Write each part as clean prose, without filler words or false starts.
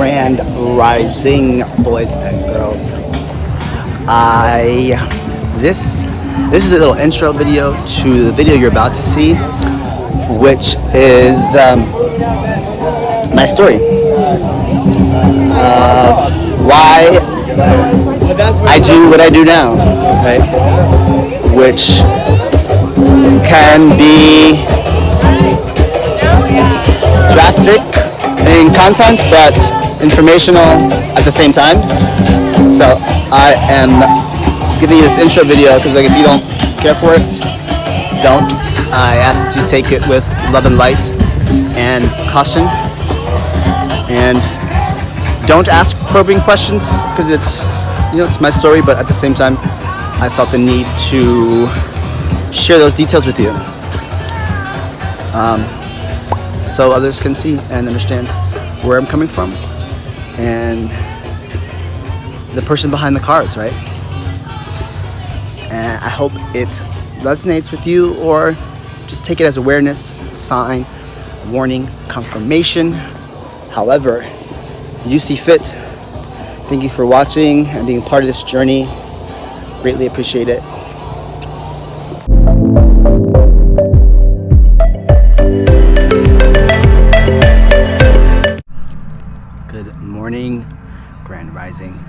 Grand Rising, boys and girls. This is a little intro video to the video you're about to see, which is my story. Why I do what I do now, right? Which can be drastic in content, but informational at the same time. So I am giving you this intro video because, like, if you don't care for it, don't. I ask that you take it with love and light and caution, and don't ask probing questions because it's my story. But at the same time, I felt the need to share those details with you, so others can see and understand where I'm coming from and the person behind the cards, right? And I hope it resonates with you, or just take it as awareness, sign, warning, confirmation, however you see fit. Thank you for watching and being part of this journey. Greatly appreciate it. Good morning, Grand Rising.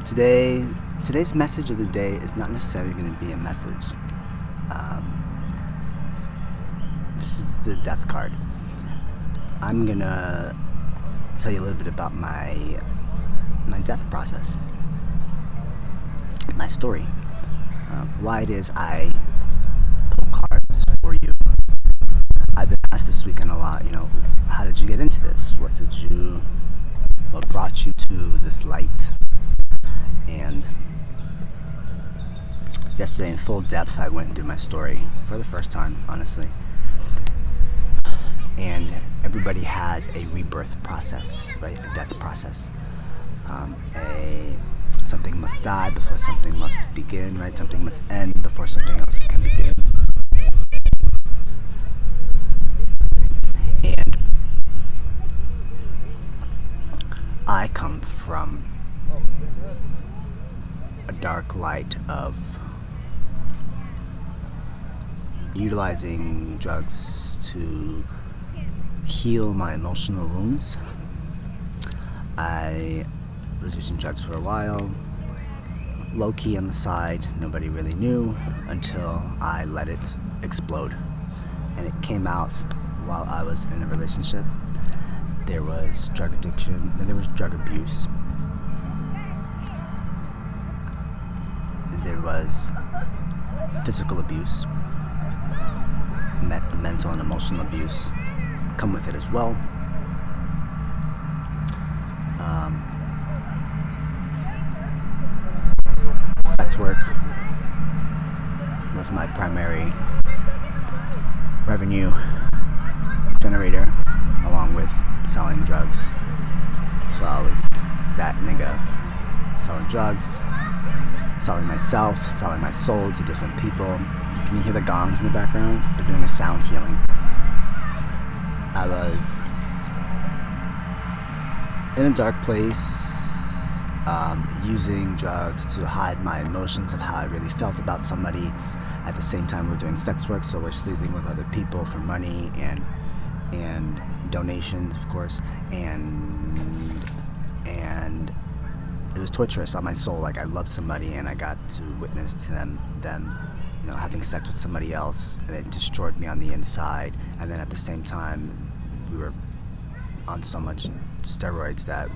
Today's message of the day is not necessarily going to be a message. This is the death card. I'm gonna tell you a little bit about my death process, my story, why it is I pull cards for you. I've been asked this weekend a lot, how did you get into this? What brought you to this light? And yesterday, in full depth, I went through my story for the first time, honestly. And everybody has a rebirth process, right? A death process. Something must die before something must begin, right? Something must end before something else can begin. And I come from a dark light of utilizing drugs to heal my emotional wounds. I was using drugs for a while, low-key on the side. Nobody really knew until I let it explode. And it came out while I was in a relationship. There was drug addiction, and there was drug abuse. There was physical abuse, mental and emotional abuse come with it as well. Sex work was my primary revenue generator, along with selling drugs. So I was that nigga, selling drugs, selling myself, selling my soul to different people. Can you hear the gongs in the background? They're doing a sound healing. I was in a dark place, using drugs to hide my emotions of how I really felt about somebody. At the same time, we're doing sex work, so we're sleeping with other people for money and donations, of course, and it was torturous on my soul. Like, I loved somebody and I got to witness to them having sex with somebody else, and it destroyed me on the inside. And then at the same time, we were on so much steroids that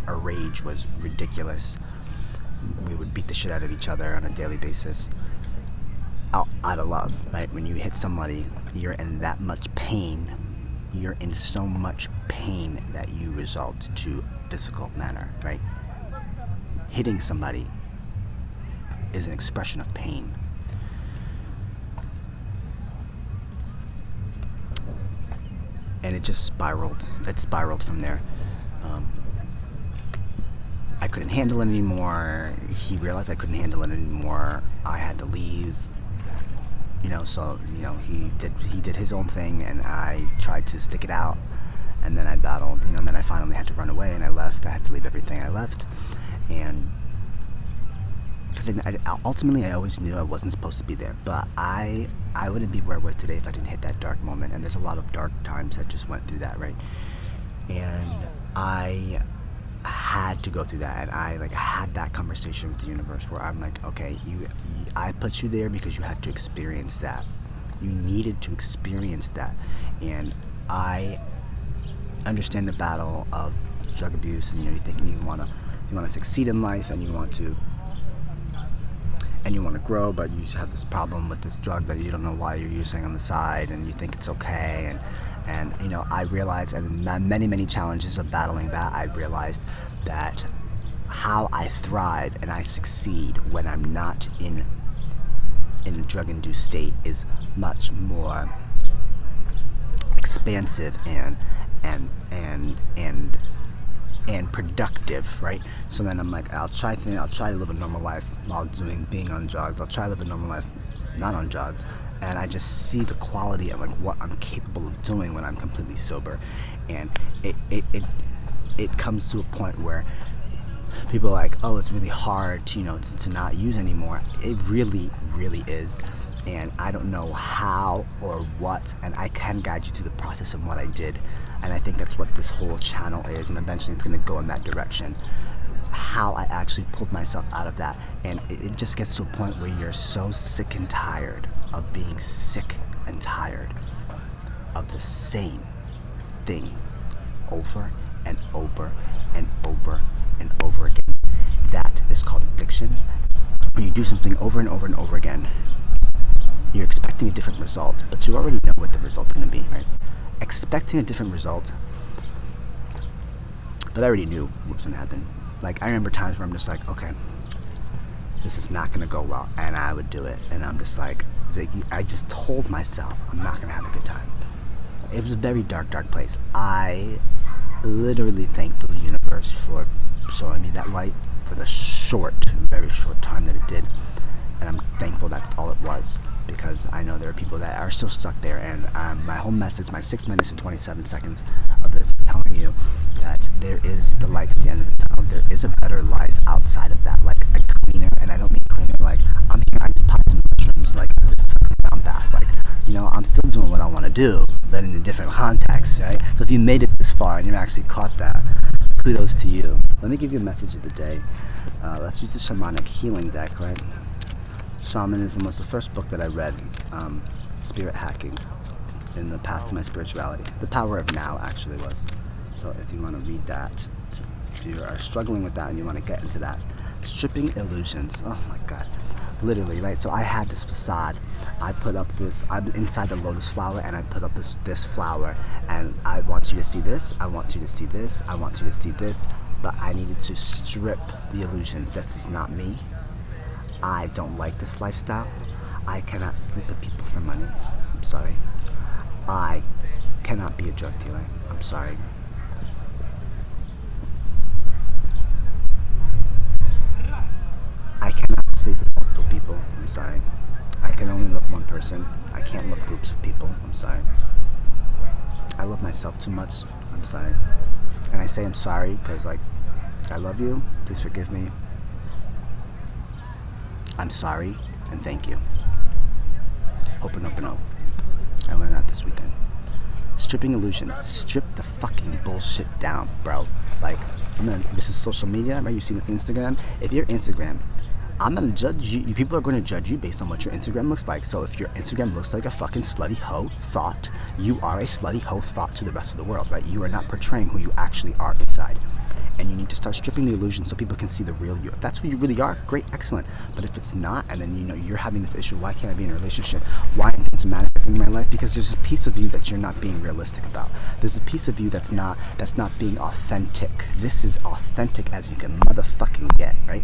our rage was ridiculous. We would beat the shit out of each other on a daily basis, out of love, right? When you hit somebody, you're in that much pain. You're in so much pain that you result to physical manner, right? Hitting somebody is an expression of pain. And it just spiraled. It spiraled from there. I couldn't handle it anymore. He realized I couldn't handle it anymore. I had to leave. So he did his own thing, and I tried tried to stick it out, and then I battled, and then I finally had to run away, and I left. I had to leave everything. I left, and because ultimately I always knew I wasn't supposed to be there, but I wouldn't be where I was today if I didn't hit that dark moment. And there's a lot of dark times that just went through that, right? And I had to go through that, and I had that conversation with the universe where I'm like, okay, I put you there because you had to experience that. You needed to experience that, and I understand the battle of drug abuse, and you're thinking you want to succeed in life, and you want to grow, but you just have this problem with this drug that you don't know why you're using on the side, and you think it's okay, and I realized, and many challenges of battling that, I realized that how I thrive and I succeed when I'm not in a drug-induced state is much more expansive and productive, right? So then I'm like, I'll try to live a normal life while being on drugs. I'll try to live a normal life not on drugs, and I just see the quality of what I'm capable of doing when I'm completely sober. And it comes to a point where people are like, oh, it's really hard to not use anymore. It really is, and I don't know how or what, and I can guide you through the process of what I did, and I think that's what this whole channel is, and eventually it's going to go in that direction. How I actually pulled myself out of that, and it just gets to a point where you're so sick and tired of being sick and tired of the same thing over and over and over and over again. That is called addiction. When you do something over and over and over again, you're expecting a different result, but you already know what the result's going to be, right? Expecting a different result, but I already knew what was going to happen. I remember times where I'm just like, okay, this is not going to go well, and I would do it, and I'm just like, I just told myself I'm not going to have a good time. It was a very dark place. I literally thank the universe for showing me that light for the very short time that it did, and I'm thankful that's all it was, because I know there are people that are still stuck there, and my whole message, my 6 minutes and 27 seconds of this is telling you that there is the light at the end of the tunnel. There is a better life outside of that, like a cleaner, and I don't mean cleaner like I'm here, I just pop some mushrooms, like this found bath, I'm still doing what I want to do, but in a different context, right? So if you made it this far and you actually caught that, kudos to you. Let me give you a message of the day. Let's use the shamanic healing deck, right? Shamanism was the first book that I read, spirit hacking in the path to my spirituality. The Power of Now actually was. So if you want to read that, if you are struggling with that and you want to get into that, stripping illusions. Oh my God, literally, right? So I had this facade. I'm inside the lotus flower, and I put up this flower, and I want you to see this. I want you to see this. I want you to see this. But I needed to strip the illusion. This is not me. I don't like this lifestyle. I cannot sleep with people for money. I'm sorry. I cannot be a drug dealer. I'm sorry. I cannot sleep with multiple people. I'm sorry. I can only love one person. I can't love groups of people. I'm sorry. I love myself too much. I'm sorry. And I say I'm sorry because, I love you. Please forgive me. I'm sorry, and thank you. Open. I learned that this weekend. Stripping illusions. Strip the fucking bullshit down, bro. This is social media, right? You see this on Instagram. If your Instagram, I'm gonna judge you. People are gonna judge you based on what your Instagram looks like. So if your Instagram looks like a fucking slutty hoe thought, you are a slutty hoe thought to the rest of the world, right? You are not portraying who you actually are inside. And you need to start stripping the illusion so people can see the real you. If that's who you really are, great, excellent. But if it's not, and then you're having this issue, why can't I be in a relationship? Why aren't things manifesting in my life? Because there's a piece of you that you're not being realistic about. There's a piece of you that's not being authentic. This is authentic as you can motherfucking get, right?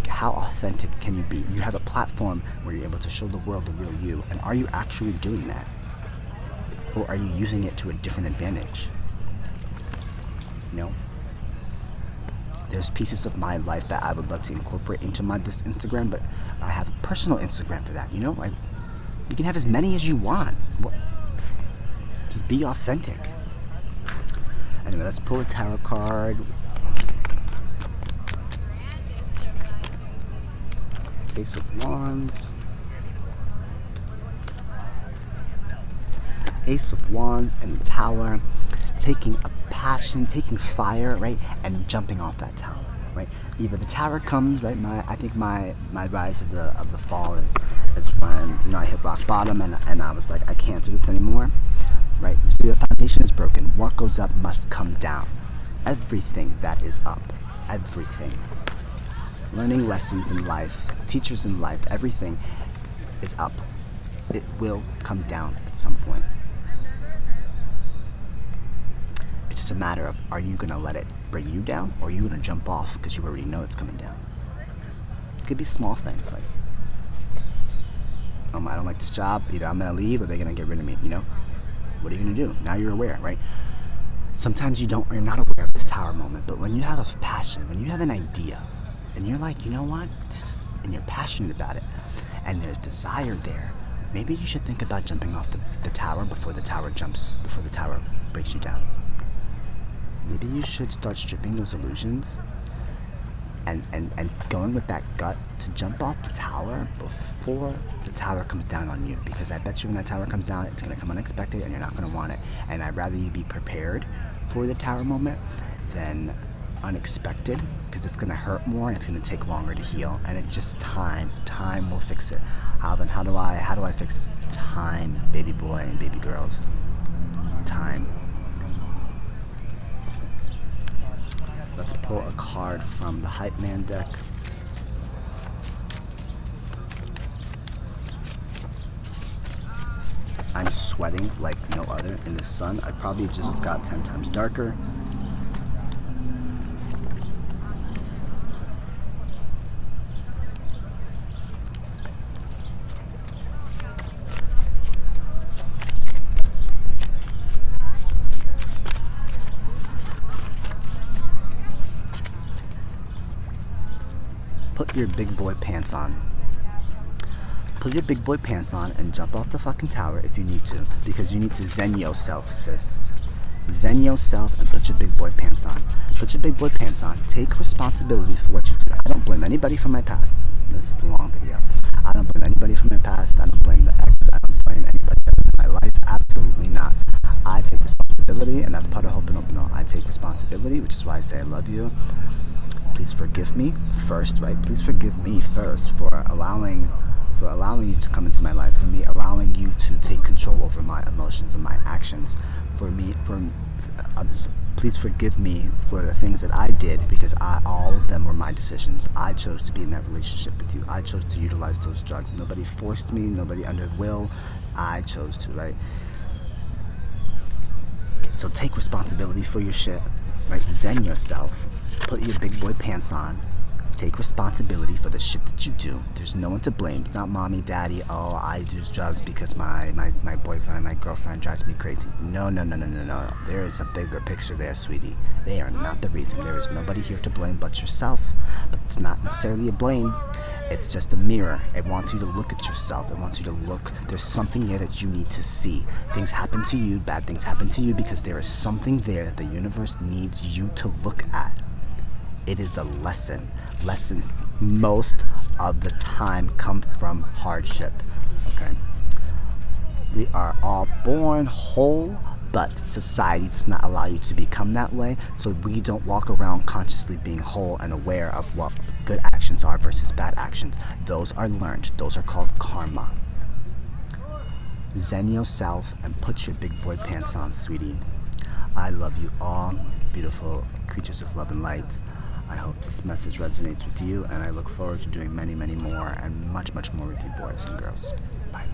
How authentic can you be? You have a platform where you're able to show the world the real you, and are you actually doing that? Or are you using it to a different advantage? There's pieces of my life that I would love to incorporate into this Instagram, but I have a personal Instagram for that, You can have as many as you want. Just be authentic. Anyway, let's pull a tarot card. Ace of Wands. Ace of Wands and the Tower. Taking a passion, taking fire, right? And jumping off that tower, right? Either the tower comes, right? I think my rise of the fall is when, you know, I hit rock bottom and I was like, I can't do this anymore, right? So the foundation is broken. What goes up must come down. Everything that is up, everything. Learning lessons in life, teachers in life, everything is up. It will come down at some point. It's just a matter of, are you gonna let it bring you down, or are you gonna jump off because you already know it's coming down? It could be small things like, I don't like this job. Either I'm gonna leave or they're gonna get rid of me. You know, what are you gonna do? Now you're aware, right? Sometimes you're not aware of this tower moment, but when you have a passion, when you have an idea, and you're like, you know what, and you're passionate about it, and there's desire there, maybe you should think about jumping off the tower before the tower breaks you down. Maybe you should start stripping those illusions and going with that gut to jump off the tower before the tower comes down on you. Because I bet you when that tower comes down, it's going to come unexpected and you're not going to want it. And I'd rather you be prepared for the tower moment than unexpected, because it's going to hurt more and it's going to take longer to heal. And it's just time will fix it. Alvin, how do I fix this? Time, baby boy and baby girls. Time. Let's pull a card from the HypeMan deck. I'm sweating like no other in the sun. I probably just got 10 times darker. Put your big boy pants on. Put your big boy pants on and jump off the fucking tower if you need to, because you need to zen yourself, sis. Zen yourself and put your big boy pants on. Put your big boy pants on. Take responsibility for what you do. I don't blame anybody for my past. This is a long video. I don't blame anybody for my past. I don't blame the ex. I don't blame anybody that's in my life. Absolutely not. I take responsibility, and that's part of Hope and Open All. I take responsibility, which is why I say I love you. Please forgive me first, right? Please forgive me first for allowing you to come into my life, for me allowing you to take control over my emotions and my actions, please forgive me for the things that I did, because all of them were my decisions. I chose to be in that relationship with you. I chose to utilize those drugs. Nobody forced me, nobody under will. I chose to, right? So take responsibility for your shit, right? Zen yourself. Put your big boy pants on. Take responsibility for the shit that you do. There's no one to blame. It's not mommy, daddy, oh, I do drugs because my boyfriend, my girlfriend drives me crazy. No. There is a bigger picture there, sweetie. They are not the reason. There is nobody here to blame but yourself. But it's not necessarily a blame. It's just a mirror. It wants you to look at yourself. It wants you to look. There's something there that you need to see. Things happen to you, bad things happen to you, because there is something there that the universe needs you to look at. It is a lesson. Lessons most of the time come from hardship. Okay? We are all born whole, but society does not allow you to become that way, so we don't walk around consciously being whole and aware of what good actions are versus bad actions. Those are learned. Those are called karma. Zen yourself and put your big boy pants on, sweetie. I love you all, beautiful creatures of love and light. I hope this message resonates with you, and I look forward to doing many, many more and much, much more with you boys and girls. Bye.